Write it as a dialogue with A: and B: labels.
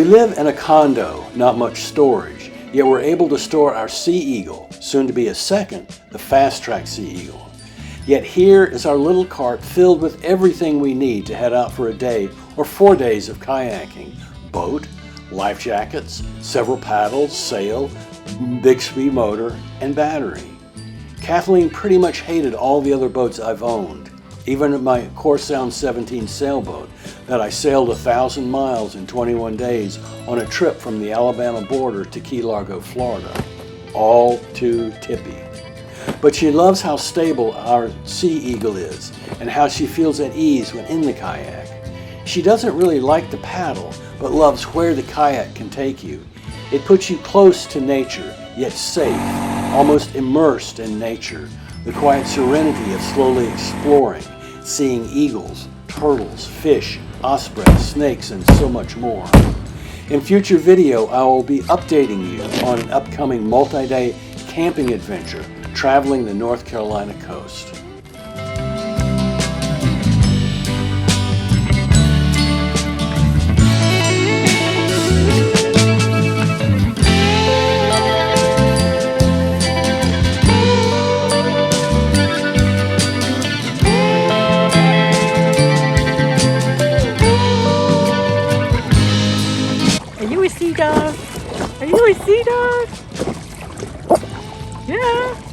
A: live in a condo, not much storage, yet we're able to store our Sea Eagle, soon to be a second, the Fast Track Sea Eagle. Yet here is our little cart filled with everything we need to head out for a day or 4 days of kayaking. Boat, life jackets, several paddles, sail, Bixpy motor, and battery. Kathleen pretty much hated all the other boats I've owned, even my Corsound 17 sailboat that I sailed 1,000 miles in 21 days on a trip from the Alabama border to Key Largo, Florida. All too tippy. But she loves how stable our Sea Eagle is and how she feels at ease when in the kayak. She doesn't really like the paddle, but loves where the kayak can take you. It puts you close to nature, yet safe, almost immersed in nature. The quiet serenity of slowly exploring, seeing eagles, turtles, fish, osprey, snakes, and so much more. In future video, I will be updating you on an upcoming multi-day camping adventure traveling the North Carolina coast.
B: Are you a sea dog? Are you a sea dog? Yeah.